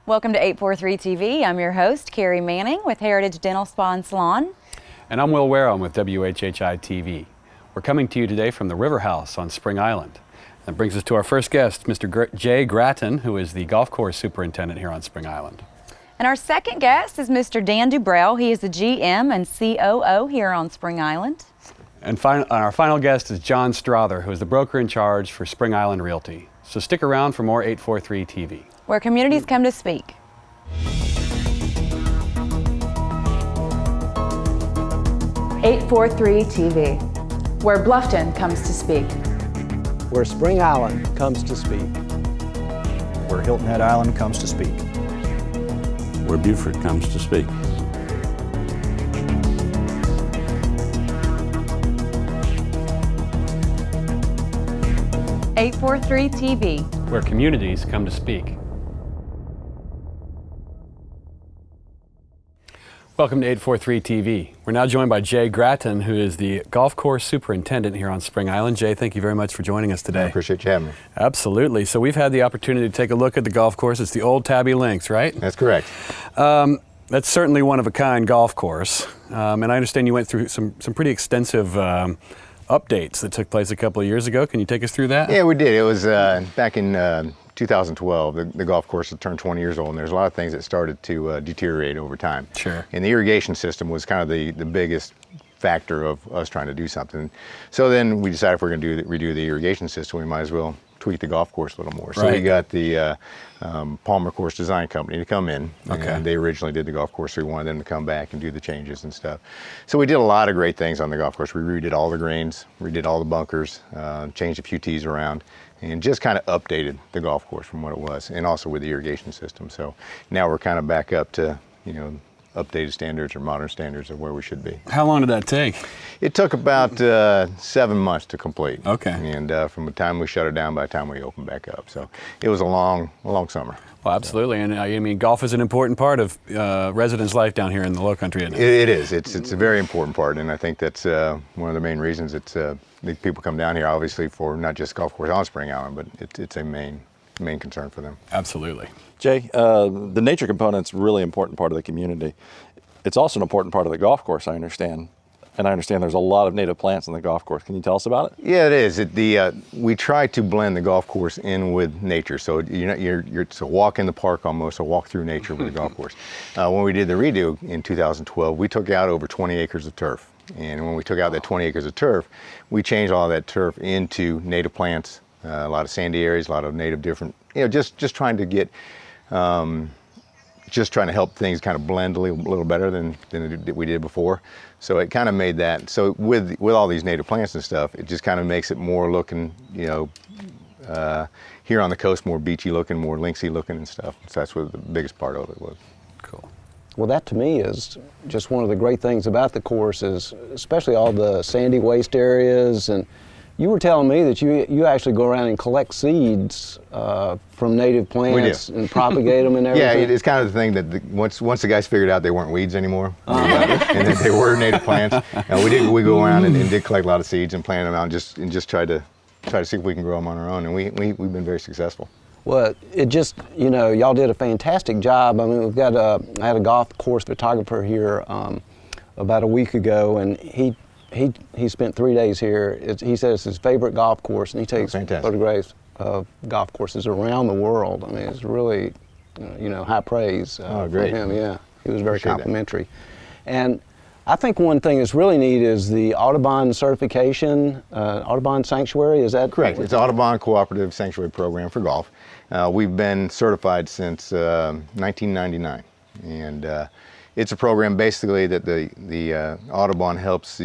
Welcome to 843 TV. I'm your host, Carrie Manning with Heritage Dental Spa and Salon. And I'm Will Wareham with WHHI-TV. We're coming to you today from the River House on Spring Island. That brings us to our first guest, Mr. Jay Gratton, who is the golf course superintendent here on Spring Island. And our second guest is Mr. Dan Dubrell. He is the GM and COO here on Spring Island. And our final guest is John Strother, who is the broker in charge for Spring Island Realty. So stick around for more 843 TV. Where communities come to speak. .843 TV, where Bluffton comes to speak. Where Spring Island comes to speak. Where Hilton Head Island comes to speak. Where Beaufort comes to speak. .843 TV, where communities come to speak. Welcome to 843 TV. We're now joined by Jay Gratton, who is the golf course superintendent here on Spring Island. Jay, thank you very much for joining us today. I appreciate you having me. Absolutely. So we've had the opportunity to take a look at the golf course. It's the old Tabby Links, right? That's correct. That's certainly one of a kind golf course. And I understand you went through some pretty extensive updates that took place a couple of years ago. Can you take us through that? Yeah, we did. It was back in 2012. The golf course had turned 20 years old, and there's a lot of things that started to deteriorate over time. Sure. And the irrigation system was kind of the biggest factor of us trying to do something. So then we decided if we're going to redo the irrigation system, we might as well tweak the golf course a little more. So we got the Palmer Course Design Company to come in. Okay. And they originally did the golf course, so we wanted them to come back and do the changes and stuff. So we did a lot of great things on the golf course. We redid all the greens, redid all the bunkers, changed a few tees around, and just kind of updated the golf course from what it was, and also with the irrigation system. So now we're kind of back up to, updated standards or modern standards of where we should be. How long did that take? It took about 7 months to complete. Okay. And from the time we shut it down by the time we opened back up. So it was a long summer. Well, absolutely. And I mean, golf is an important part of residents' life down here in the Lowcountry, isn't it? It is. It's a very important part, and I think that's one of the main reasons people come down here, obviously, for not just golf course on Spring Island, but it's a main concern for them. Absolutely. Jay, the nature component's a really important part of the community. It's also an important part of the golf course, I understand. And I understand there's a lot of native plants on the golf course. Can you tell us about it? Yeah, it is. We try to blend the golf course in with nature. So it's a walk in the park almost, a walk through nature with the golf course. When we did the redo in 2012, we took out over 20 acres of turf. And when we took out that 20 acres of turf, we changed all that turf into native plants, a lot of sandy areas, a lot of native different, just trying to get, just trying to help things kind of blend a little better than we did before. So it kind of made that, so with all these native plants and stuff, it just kind of makes it more looking, here on the coast, more beachy looking, more linksy looking and stuff. So that's what the biggest part of it was. Cool. Well, that to me is just one of the great things about the course is especially all the sandy waste areas. And you were telling me that you actually go around and collect seeds from native plants and propagate them and everything. Yeah, it's kind of the thing that once the guys figured out they weren't weeds anymore, and that they were native plants, we go around and did collect a lot of seeds and plant them out and just try to see if we can grow them on our own, and we've been very successful. Well, it just, y'all did a fantastic job. I mean, I had a golf course photographer here about a week ago, and he spent 3 days here. He said it's his favorite golf course, and he takes photographs of golf courses around the world. I mean, it's really, high praise for him. Yeah, he was very complimentary. And I think one thing that's really neat is the Audubon certification, Audubon Sanctuary. Is that correct? It's Audubon Cooperative Sanctuary Program for golf. We've been certified since 1999, and it's a program basically that the Audubon helps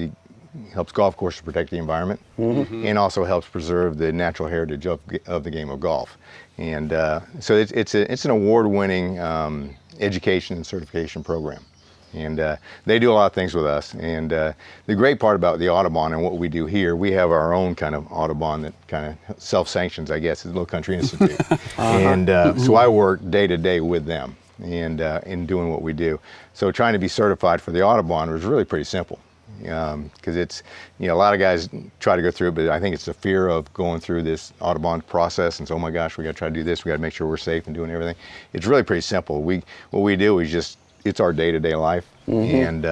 golf courses protect the environment, and also helps preserve the natural heritage of the game of golf. And so it's an award-winning education and certification program. And they do a lot of things with us. And the great part about the Audubon and what we do here, we have our own kind of Audubon that kind of self-sanctions, I guess, at the Lowcountry Institute. And so I work day to day with them and in doing what we do. So trying to be certified for the Audubon was really pretty simple. because it's, a lot of guys try to go through it, but I think it's the fear of going through this Audubon process and so, oh my gosh, we got to try to do this, we got to make sure we're safe and doing everything. It's really pretty simple. What we do is it's our day-to-day life, and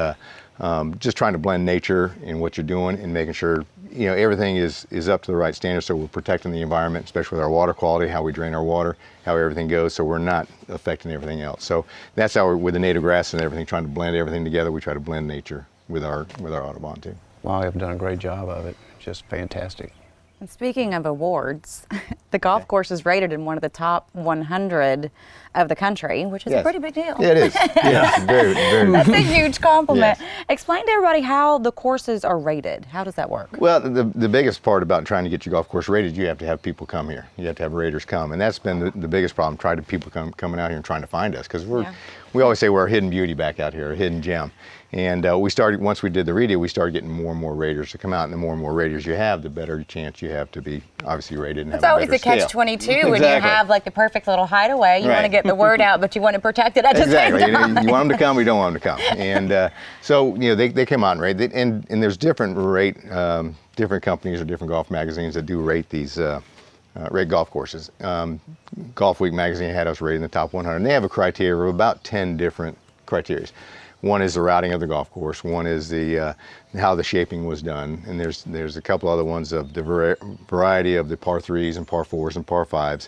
just trying to blend nature in what you're doing and making sure everything is up to the right standard, so we're protecting the environment, especially with our water quality, how we drain our water, how everything goes, so we're not affecting everything else. So that's how with the native grass and everything, trying to blend everything together, we try to blend nature with our Audubon too. Wow, you've done a great job of it. Just fantastic. And speaking of awards, the golf course is rated in one of the top 100 of the country, which is a pretty big deal. Yeah, it is. Yeah, very, very. That's a huge compliment. Yes. Explain to everybody how the courses are rated. How does that work? Well, the biggest part about trying to get your golf course rated, you have to have people come here. You have to have raters come, and that's been the biggest problem. Trying to people coming out here and trying to find us, because we always say we're a hidden beauty back out here, a hidden gem. And once we did the radio, we started getting more and more raters to come out, and the more and more raters you have, the better chance you have to be obviously rated and It's have a always better the scale. catch-22 when you have like the perfect little hideaway. You want to get the word out, but you want to protect it at the same Exactly. time. You want them to come, we don't want them to come. And so they came out and rate, and there's different different companies or different golf magazines that do rate these rate golf courses. Golf Week magazine had us rated in the top 100, and they have a criteria of about 10 different criteria. One is the routing of the golf course. One is the how the shaping was done, and there's a couple other ones of the variety of the par 3s and par 4s and par 5s,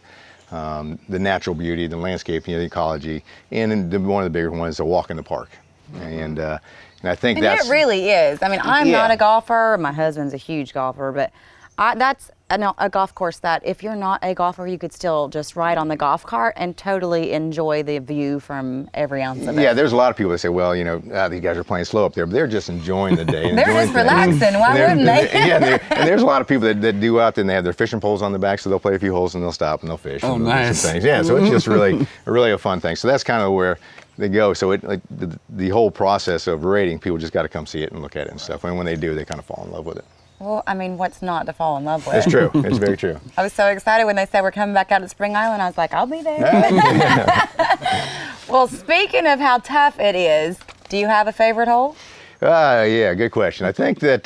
the natural beauty, the landscape, the ecology, and then one of the bigger ones is a walk in the park. And I think that's it really is. I mean, I'm not a golfer. My husband's a huge golfer, but that's a golf course that if you're not a golfer, you could still just ride on the golf cart and totally enjoy the view from every ounce of it. Yeah, there's a lot of people that say, well, these guys are playing slow up there, but they're just enjoying the day. They're just relaxing. Why wouldn't they? Yeah, and there's a lot of people that do out there, and they have their fishing poles on the back, so they'll play a few holes and they'll stop and they'll fish. Oh, and nice. some things. Yeah, so it's just really a fun thing. So that's kind of where they go. So the whole process of rating, people just got to come see it and look at it and stuff. And when they do, they kind of fall in love with it. Well, I mean, what's not to fall in love with? It's true. It's very true. I was so excited when they said we're coming back out at Spring Island. I was like, I'll be there. Well, speaking of how tough it is, do you have a favorite hole? Yeah, good question. I think that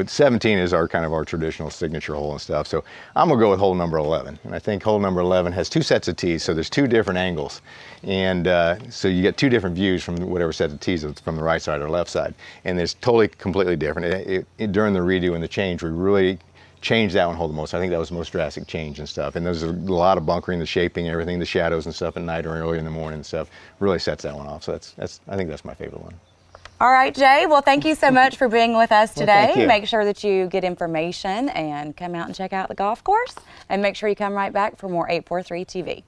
17 is our traditional signature hole and stuff. So I'm gonna go with hole number 11, and I think hole number 11 has two sets of tees, so there's two different angles, and so you get two different views from whatever set of tees, from the right side or left side, and it's totally completely different. During the redo and the change, we really changed that one hole the most. I think that was the most drastic change and stuff. And there's a lot of bunkering, the shaping, everything, the shadows and stuff at night or early in the morning and stuff really sets that one off. So I think that's my favorite one. All right, Jay. Well, thank you so much for being with us today. thank you. Make sure that you get information and come out and check out the golf course. And make sure you come right back for more 843 TV.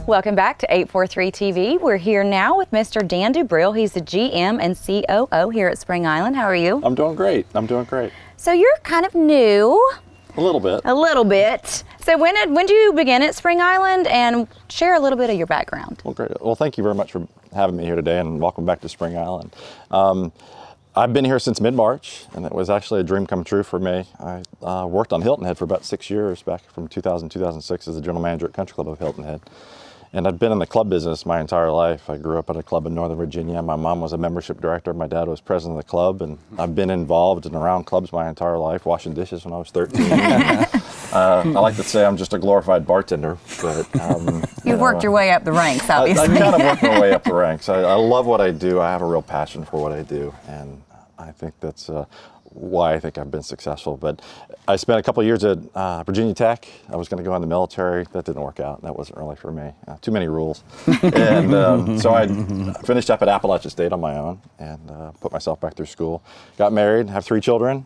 Welcome back to 843 TV. We're here now with Mr. Dan Dubril. He's the GM and COO here at Spring Island. How are you? I'm doing great. So you're kind of new. A little bit. A little bit. So when did you begin at Spring Island, and share a little bit of your background? Well, great. Well, thank you very much for having me here today, and welcome back to Spring Island. I've been here since mid-March, and it was actually a dream come true for me. I worked on Hilton Head for about 6 years, back from 2000 2006 as the general manager at Country Club of Hilton Head. And I've been in the club business my entire life. I grew up at a club in Northern Virginia. My mom was a membership director. My dad was president of the club. And I've been involved and around clubs my entire life, washing dishes when I was 13. I like to say I'm just a glorified bartender. But You've worked your way up the ranks, obviously. I kind of worked my way up the ranks. I love what I do. I have a real passion for what I do. And I think that's why I think I've been successful. But I spent a couple of years at Virginia Tech. I was going to go in the military. That didn't work out. That wasn't really for me. Too many rules. And so I finished up at Appalachia State on my own and put myself back through school. Got married, have 3 children,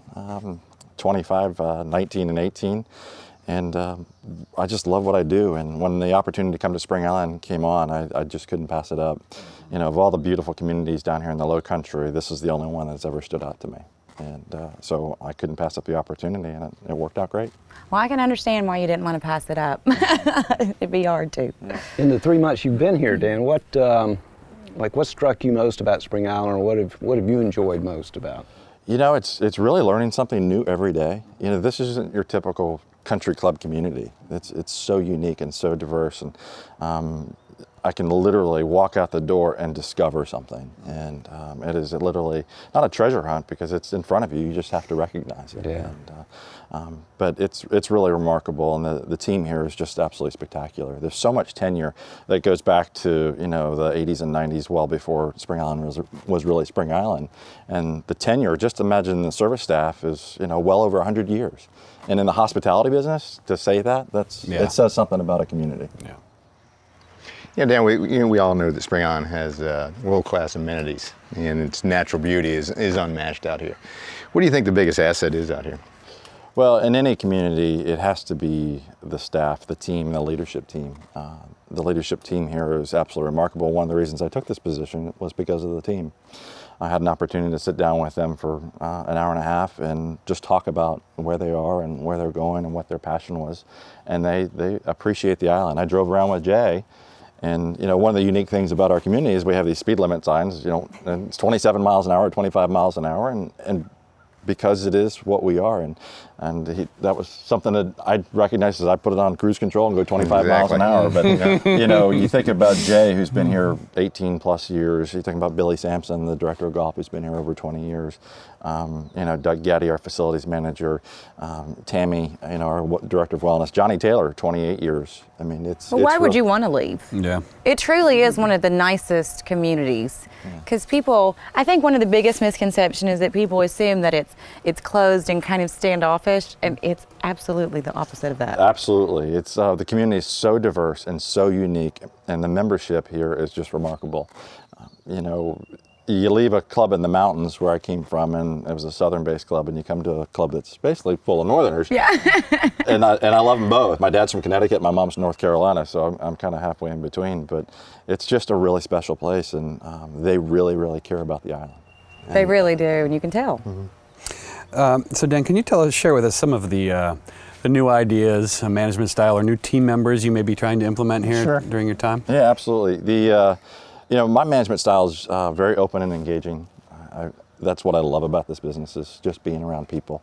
25, 19, and 18. And I just love what I do. And when the opportunity to come to Spring Island came on, I just couldn't pass it up. Of all the beautiful communities down here in the Low Country, this is the only one that's ever stood out to me. And so I couldn't pass up the opportunity, and it worked out great. Well, I can understand why you didn't want to pass it up. It'd be hard to. In the 3 months you've been here, Dan, what struck you most about Spring Island, or what have you enjoyed most about? You know, it's really learning something new every day. You know, this isn't your typical country club community. It's so unique and so diverse, and I can literally walk out the door and discover something. And it is literally not a treasure hunt because it's in front of you. You just have to recognize it. Yeah. And, but it's really remarkable, and the team here is just absolutely spectacular. There's so much tenure that goes back to, you know, the 80s and 90s, well before Spring Island was really Spring Island. And the tenure, just imagine the service staff is, you know, well over 100 years. And in the hospitality business, to say that, it says something about a community. Yeah. Yeah, Dan, we all know that Spring Island has world-class amenities, and its natural beauty is unmatched out here. What do you think the biggest asset is out here? Well, in any community, it has to be the staff, the team, the leadership team. The leadership team here is absolutely remarkable. One of the reasons I took this position was because of the team. I had an opportunity to sit down with them for an hour and a half and just talk about where they are and where they're going and what their passion was. And they appreciate the island. I drove around with Jay, and you know, one of the unique things about our community is we have these speed limit signs, you know, and it's 27 miles an hour, 25 miles an hour, and because it is what we are, and that was something that I recognized as I put it on cruise control and go 25 miles an hour. But you know, you think about Jay, who's been here 18 plus years. You think about Billy Sampson, the director of golf, who's been here over 20 years. You know, Doug Gaddy, our facilities manager, Tammy, you know, our director of wellness, Johnny Taylor, 28 years. I mean, Well, why would you want to leave? Yeah. It truly is one of the nicest communities, because people, I think one of the biggest misconceptions is that people assume that it's closed and kind of standoffish, and it's absolutely the opposite of that. Absolutely. It's the community is so diverse and so unique, and the membership here is just remarkable. You know, you leave a club in the mountains where I came from, and it was a southern-based club, and you come to a club that's basically full of northerners. Yeah. and I love them both. My dad's from Connecticut, my mom's from North Carolina, so I'm kind of halfway in between. But it's just a really special place, and they really, really care about the island. They really do, and you can tell. Mm-hmm. So Dan, can you share with us some of the new ideas, management style, or new team members you may be trying to implement here during your time? Yeah, absolutely. You know, my management style is very open and engaging. That's what I love about this business, is just being around people.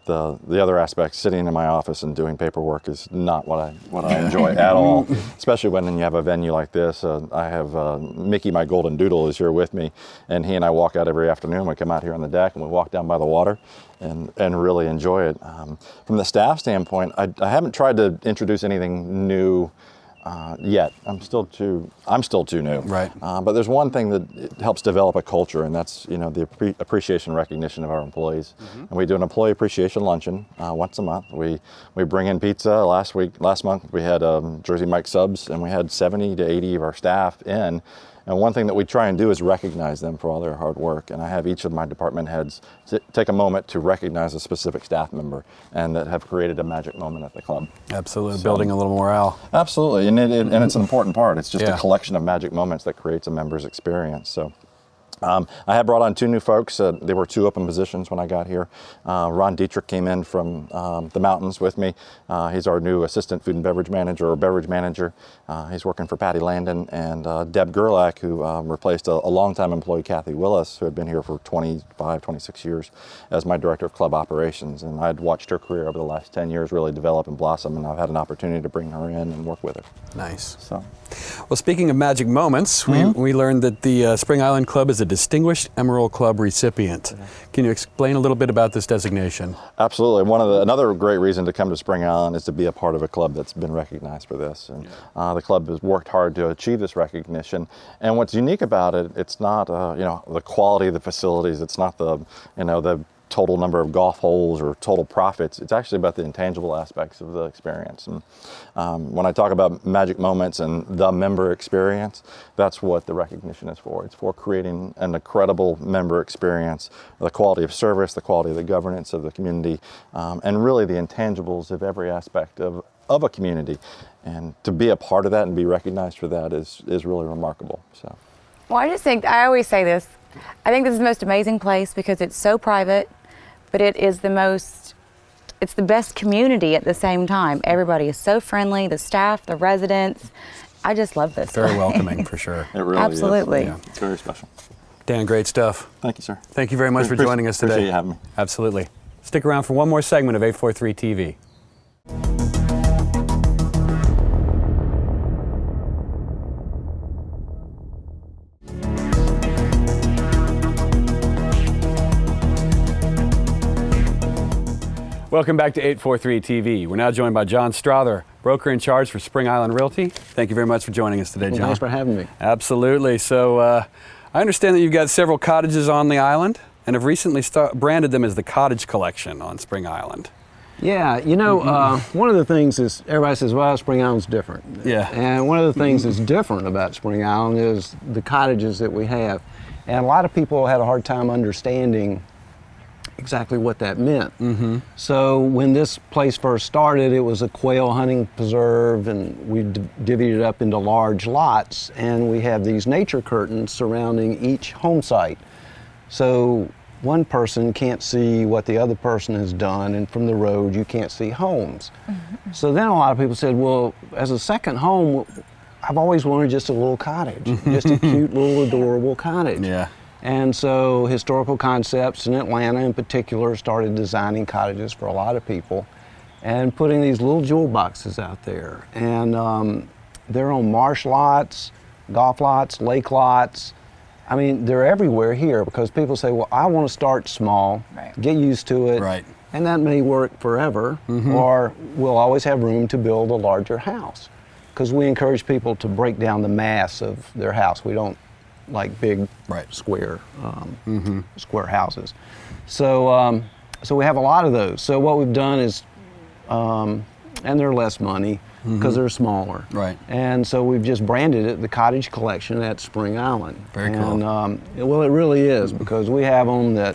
The other aspect, sitting in my office and doing paperwork, is not what I enjoy at all. Especially when you have a venue like this. I have Mickey, my golden doodle, is here with me, and he and I walk out every afternoon. We come out here on the deck and we walk down by the water, and really enjoy it. From the staff standpoint, I haven't tried to introduce anything new yet. I'm still too new. Right. But there's one thing that helps develop a culture, and that's, you know, the appreciation and recognition of our employees. Mm-hmm. And we do an employee appreciation luncheon once a month. We bring in pizza. Last month we had Jersey Mike subs, and we had 70 to 80 of our staff in. And one thing that we try and do is recognize them for all their hard work. And I have each of my department heads take a moment to recognize a specific staff member and that have created a magic moment at the club. Absolutely, so, building a little morale. Absolutely, and it's an important part. It's just a collection of magic moments that creates a member's experience. So. I had brought on 2 new folks. There were 2 open positions when I got here. Ron Dietrich came in from the mountains with me. He's our new assistant food and beverage manager, or beverage manager. He's working for Patty Landon, and Deb Gerlach, who replaced a longtime employee, Kathy Willis, who had been here for 25, 26 years as my director of club operations. And I'd watched her career over the last 10 years really develop and blossom, and I've had an opportunity to bring her in and work with her. Nice. So, well, speaking of magic moments, we learned that the Spring Island Club is a Distinguished Emerald Club recipient. Can you explain a little bit about this designation? Absolutely. Another great reason to come to Spring Island is to be a part of a club that's been recognized for this. And the club has worked hard to achieve this recognition. And what's unique about it, it's not you know, the quality of the facilities. It's not the total number of golf holes or total profits. It's actually about the intangible aspects of the experience. And when I talk about magic moments and the member experience, that's what the recognition is for. It's for creating an incredible member experience, the quality of service, the quality of the governance of the community, and really the intangibles of every aspect of a community. And to be a part of that and be recognized for that is really remarkable. So. Well, I always say this, I think this is the most amazing place because it's so private, but it's the best community at the same time. Everybody is so friendly, the staff, the residents. I just love this. Very welcoming, for sure. It really Absolutely. is. Yeah, it's very special. Dan, great stuff. Thank you, sir. Thank you very much for joining us today. Appreciate you having me. Absolutely. Stick around for one more segment of 843 TV. Welcome back to 843 TV. We're now joined by John Strother, broker in charge for Spring Island Realty. Thank you very much for joining us today, John. Thanks for having me. Absolutely. So I understand that you've got several cottages on the island and have recently branded them as the Cottage Collection on Spring Island. Yeah, you know, one of the things is everybody says, well, Spring Island's different. Yeah. And one of the things that's different about Spring Island is the cottages that we have. And a lot of people had a hard time understanding exactly what that meant. So when this place first started, it was a quail hunting preserve, and we divvied it up into large lots, and we have these nature curtains surrounding each home site. So one person can't see what the other person has done, and from the road you can't see homes. So then a lot of people said, well, as a second home, I've always wanted just a little cottage, just a cute little adorable cottage. Yeah. And so Historical Concepts in Atlanta in particular started designing cottages for a lot of people and putting these little jewel boxes out there. And they're on marsh lots, golf lots, lake lots. I mean, they're everywhere here because people say, well, I want to start small, get used to it, Right. and that may work forever, or we'll always have room to build a larger house because we encourage people to break down the mass of their house. We don't like big square square houses. So so we have a lot of those. So what we've done is, and they're less money because they're smaller. Right. And so we've just branded it the Cottage Collection at Spring Island. Very cool. And well, it really is because we have them that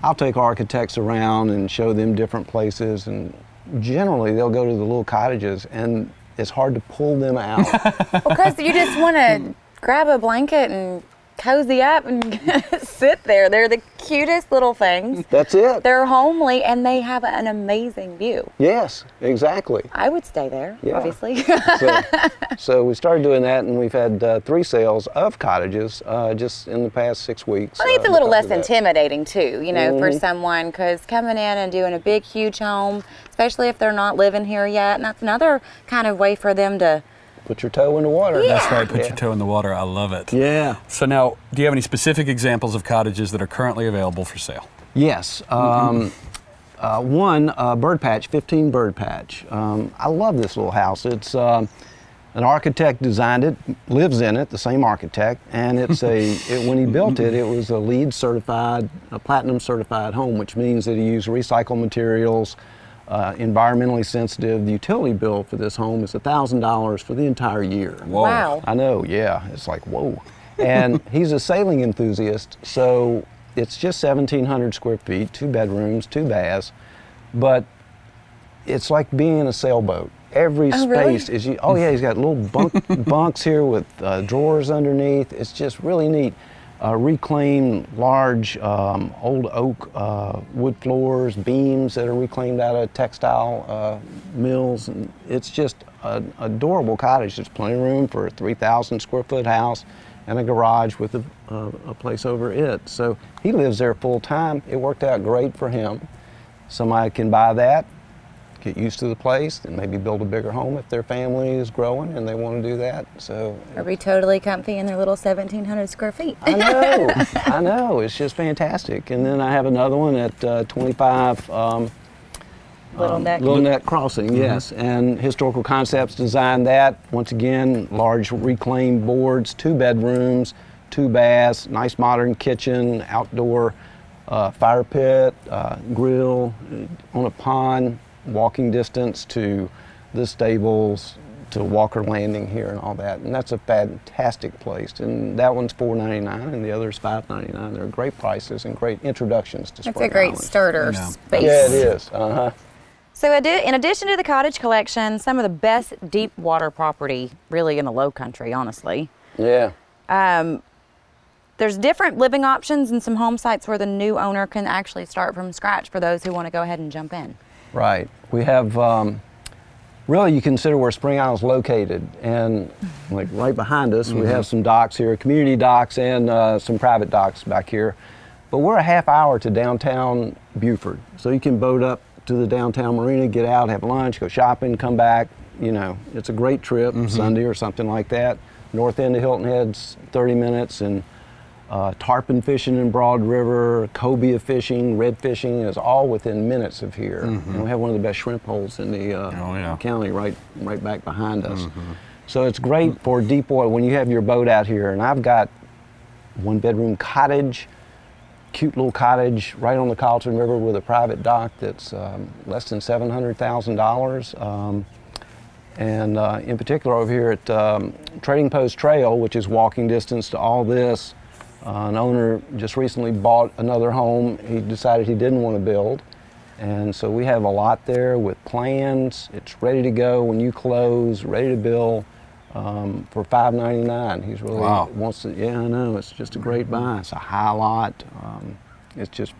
I'll take architects around and show them different places, and generally they'll go to the little cottages and it's hard to pull them out. Because you just want to grab a blanket and cozy up and sit there. They're the cutest little things. That's it. They're homely and they have an amazing view. Yes, exactly. I would stay there, obviously. So we started doing that, and we've had 3 sales of cottages just in the past 6 weeks. I think it's a little less intimidating too, you know, for someone, because coming in and doing a big, huge home, especially if they're not living here yet, and that's another kind of way for them to put your toe in the water. Yeah. That's right, put your toe in the water. I love it. Yeah. So now, do you have any specific examples of cottages that are currently available for sale? Yes. One, bird patch, 15 bird patch. I love this little house. It's an architect designed it, lives in it, the same architect, and it's when he built it, it was a LEED certified, a platinum certified home, which means that he used recycled materials, environmentally sensitive. The utility bill for this home is $1,000 for the entire year. Whoa. Wow. I know, yeah, it's like, whoa. And he's a sailing enthusiast, so it's just 1,700 square feet, 2 bedrooms, 2 baths, but it's like being in a sailboat. Every space is, oh yeah, he's got little bunks here with drawers underneath. It's just really neat. Reclaimed large old oak wood floors, beams that are reclaimed out of textile mills. And it's just an adorable cottage. There's plenty of room for a 3,000 square foot house and a garage with a place over it. So he lives there full time. It worked out great for him. Somebody can buy that, get used to the place, and maybe build a bigger home if their family is growing and they want to do that. So Or be totally comfy in their little 1,700 square feet. I know, I know. It's just fantastic. And then I have another one at 25 Little Neck Crossing, yes. And Historical Concepts designed that. Once again, large reclaimed boards, 2 bedrooms, 2 baths, nice modern kitchen, outdoor fire pit, grill, on a pond, walking distance to the stables, to Walker Landing here and all that. And that's a fantastic place. And that one's $499 and the other's $599. They're great prices and great introductions to Spring It's a great Island. starter space. Yeah, it is. Uh-huh. So in addition to the Cottage Collection, some of the best deep water property really in the Low Country, honestly. Yeah. There's different living options and some home sites where the new owner can actually start from scratch for those who want to go ahead and jump in. Right. We have really you consider where Spring Island's located, and like right behind us we have some docks here, community docks and some private docks back here. But we're a half hour to downtown Beaufort, so you can boat up to the downtown marina, get out, have lunch, go shopping, come back. You know, it's a great trip, Sunday or something like that. North end of Hilton Head's 30 minutes, and tarpon fishing in Broad River, cobia fishing, red fishing is all within minutes of here. And we have one of the best shrimp holes in the county right back behind us. So it's great for deep water when you have your boat out here. And I've got 1-bedroom cottage, cute little cottage right on the Colleton River with a private dock that's less than $700,000. And in particular over here at Trading Post Trail, which is walking distance to all this, an owner just recently bought another home. He decided he didn't want to build. And so we have a lot there with plans. It's ready to go when you close, ready to build for $599. He's really wants to, yeah, I know, it's just a great buy. It's a high lot. It's just.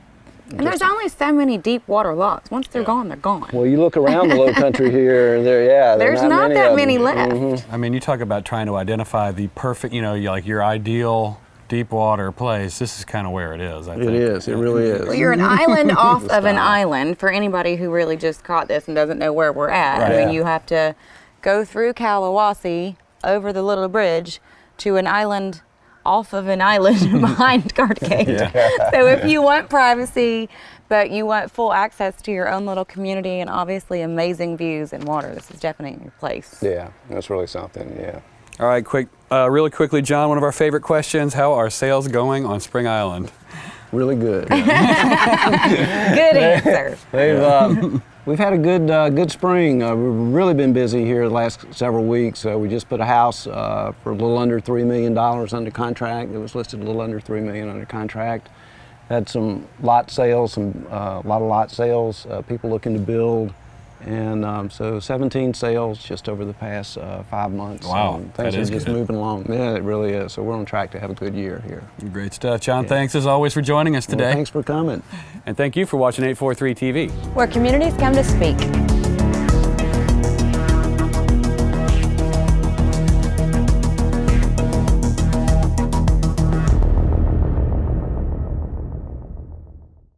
And there's only so many deep water lots. Once they're gone, they're gone. Well, you look around the low country here, and there's not that many left. I mean, you talk about trying to identify the perfect, you know, like your ideal deep water place. This is kind of where it is, I think. It is, it really is. Well, you're an island off of an island. For anybody who really just caught this and doesn't know where we're at, I mean, you have to go through Kalawasi, over the little bridge, to an island off of an island behind Cartagate. So if you want privacy, but you want full access to your own little community and obviously amazing views and water, this is definitely your place. Yeah, that's really something, yeah. All right, really quickly, John, one of our favorite questions, how are sales going on Spring Island? Really good. Good answer. We've had a good spring. We've really been busy here the last several weeks. We just put a house for a little under $3 million under contract. It was listed a little under $3 million under contract. Had some lot sales, a lot of lot sales, people looking to build. And so 17 sales just over the past 5 months. Wow, things are just moving along. Yeah, it really is. So we're on track to have a good year here. Great stuff. John, thanks as always for joining us today. Well, thanks for coming. And thank you for watching 843 TV. Where communities come to speak.